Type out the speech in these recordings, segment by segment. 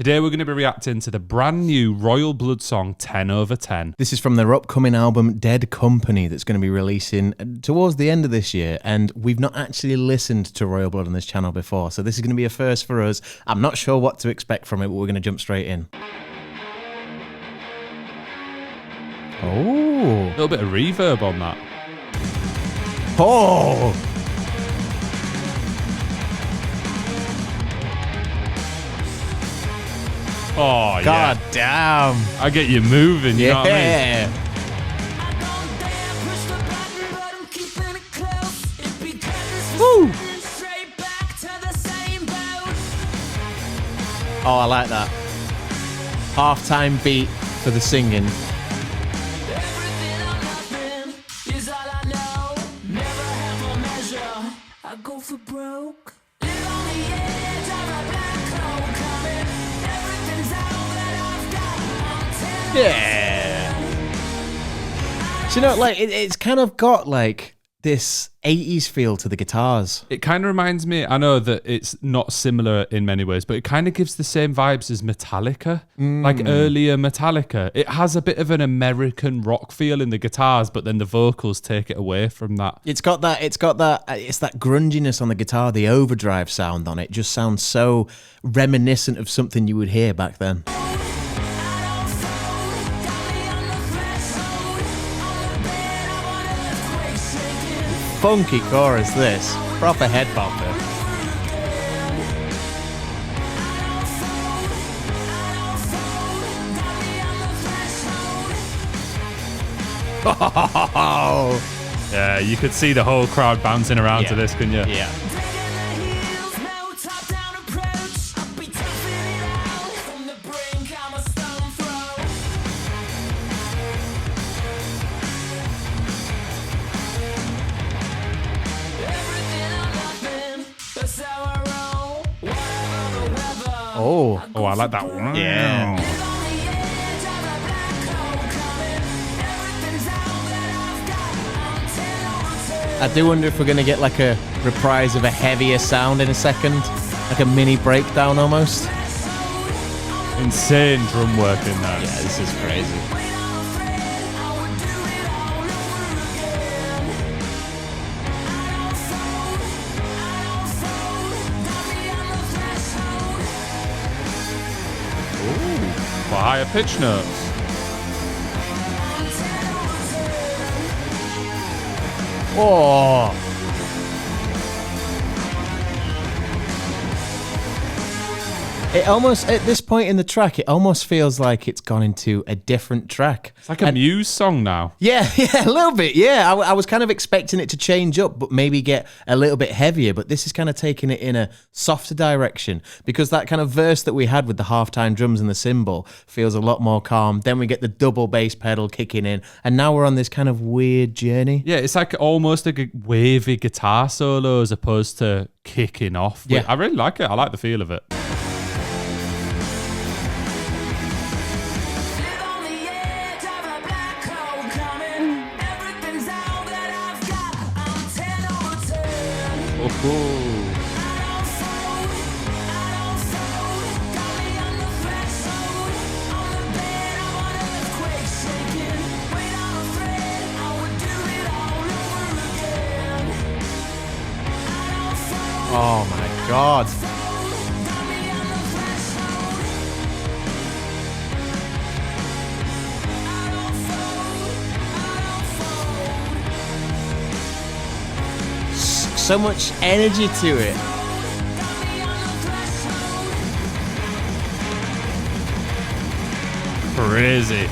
Today we're going to be reacting to the brand new Royal Blood song 10/10. This is from their upcoming album Dead Company that's going to be releasing towards the end of this year, and we've not actually listened to Royal Blood on this channel before, so this is going to be a first for us. I'm not sure what to expect from it, but we're going to jump straight in. Oh, A little bit of reverb on that. oh, Oh, god yeah. damn. I get you moving, you know what I mean? Yeah. Woo. Oh, I like that. Half-time beat for the singing. I go for broke. Yeah. So, you know, like, it's kind of got, like, this 80s feel to the guitars. It kind of reminds me, I know that it's not similar in many ways, but it kind of gives the same vibes as Metallica, like earlier Metallica. It has a bit of an American rock feel in the guitars, but then the vocals take it away from that. It's that grunginess on the guitar, the overdrive sound on it just sounds so reminiscent of something you would hear back then. Funky chorus, this. Proper head bopper. Oh, Yeah, you could see the whole crowd bouncing around to this, couldn't you? yeah. Oh, I like that one. yeah. I do wonder if we're going to get like a reprise of a heavier sound in a second, like a mini breakdown almost. Insane drum work in there. Yeah, this is crazy. For higher pitch notes. Oh. It almost, at this point in the track, it almost feels like it's gone into a different track. It's like a Muse song now. Yeah, a little bit, yeah. I was kind of expecting it to change up, but maybe get a little bit heavier, but this is kind of taking it in a softer direction, because that kind of verse that we had with the halftime drums and the cymbal feels a lot more calm. Then we get the double bass pedal kicking in, and now we're on this kind of weird journey. Yeah, it's like almost like a wavy guitar solo as opposed to kicking off. Yeah. I really like it. I like the feel of it. Oh. Oh my God. So much energy to it. Crazy.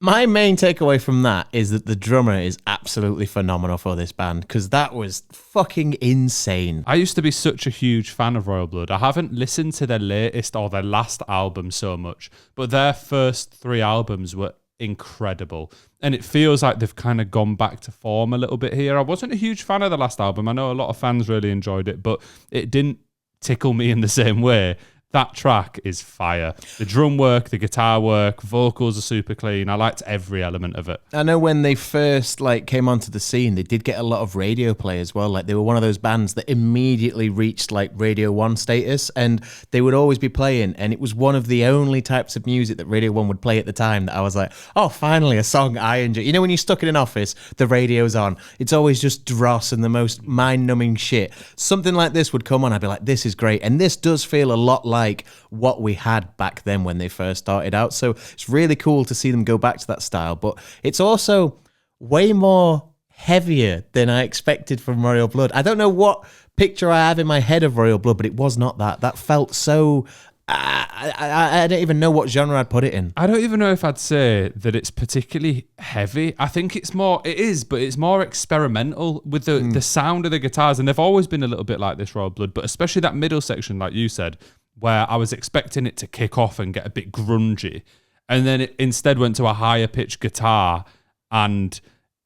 My main takeaway from that is that the drummer is absolutely phenomenal for this band, because that was fucking insane. I used to be such a huge fan of Royal Blood. I haven't listened to their latest or their last album so much, but their first 3 albums were incredible. And it feels like they've kind of gone back to form a little bit here. I wasn't a huge fan of the last album. I know a lot of fans really enjoyed it, but it didn't tickle me in the same way That track is fire. The drum work, the guitar work, vocals are super clean. I liked every element of it. I know when they first came onto the scene, they did get a lot of radio play as well. Like they were one of those bands that immediately reached like Radio 1 status, and they would always be playing. And it was one of the only types of music that Radio 1 would play at the time that I was like, oh, finally a song I enjoy. You know, when you're stuck in an office, the radio's on. It's always just dross and the most mind-numbing shit. Something like this would come on. I'd be like, this is great. And this does feel a lot like what we had back then when they first started out. So it's really cool to see them go back to that style, but it's also way more heavier than I expected from Royal Blood. I don't know what picture I have in my head of Royal Blood, but it was not that. That felt so... I don't even know what genre I'd put it in. I don't even know if I'd say that it's particularly heavy. I think it is, but it's more experimental with the sound of the guitars, and they've always been a little bit like this, Royal Blood, but especially that middle section, like you said, where I was expecting it to kick off and get a bit grungy, and then it instead went to a higher pitched guitar and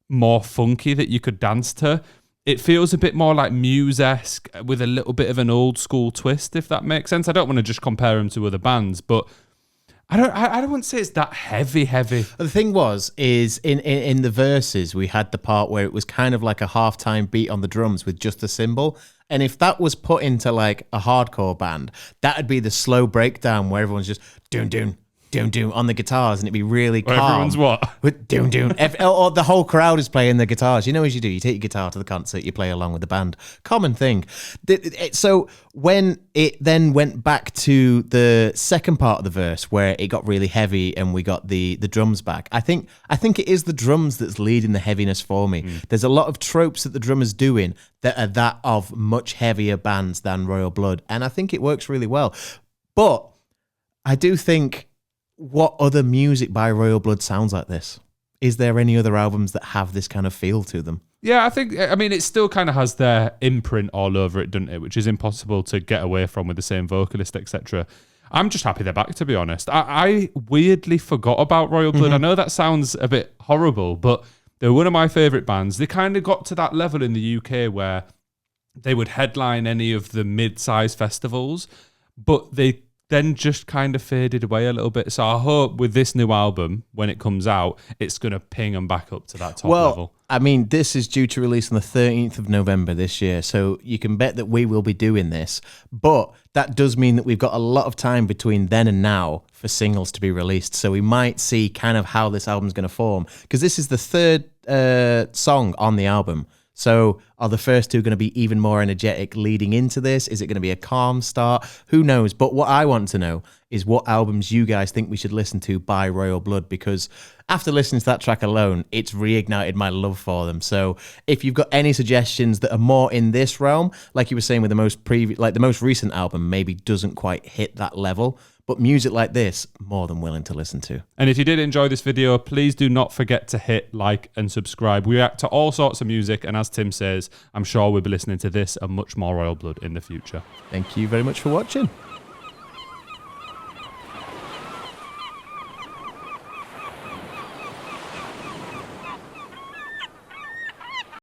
more funky that you could dance to. It feels a bit more like Muse-esque with a little bit of an old school twist, if that makes sense. I don't want to just compare them to other bands, but I don't want to say it's that heavy. The thing is in the verses, we had the part where it was kind of like a halftime beat on the drums with just a cymbal. And if that was put into like a hardcore band, that'd be the slow breakdown where everyone's just doon doon doon doon on the guitars, and it'd be really calm. Everyone's what? With doon doon. Or the whole crowd is playing the guitars. You know, as you do, you take your guitar to the concert, you play along with the band. Common thing. So when it then went back to the second part of the verse where it got really heavy and we got the drums back, I think it is the drums that's leading the heaviness for me. There's a lot of tropes that the drummer's doing that are that of much heavier bands than Royal Blood, and I think it works really well. But I do think, what other music by Royal Blood sounds like this? Is there any other albums that have this kind of feel to them? Yeah, I mean, it still kind of has their imprint all over it, doesn't it? Which is impossible to get away from with the same vocalist, etc. I'm just happy they're back, to be honest. I weirdly forgot about Royal Blood. I know that sounds a bit horrible, but they're one of my favourite bands. They kind of got to that level in the UK where they would headline any of the mid-sized festivals, but they then just kind of faded away a little bit. So I hope with this new album, when it comes out, it's going to ping them back up to that top level. I mean, this is due to release on the 13th of November this year, so you can bet that we will be doing this. But that does mean that we've got a lot of time between then and now for singles to be released. So we might see kind of how this album's going to form, because this is the third song on the album. So are the first two going to be even more energetic leading into this? Is it going to be a calm start? Who knows? But what I want to know is what albums you guys think we should listen to by Royal Blood, because after listening to that track alone, it's reignited my love for them. So if you've got any suggestions that are more in this realm, like you were saying with the most recent album maybe doesn't quite hit that level, but music like this, more than willing to listen to. And if you did enjoy this video, please do not forget to hit like and subscribe. We react to all sorts of music, and as Tim says, I'm sure we'll be listening to this and much more Royal Blood in the future. Thank you very much for watching.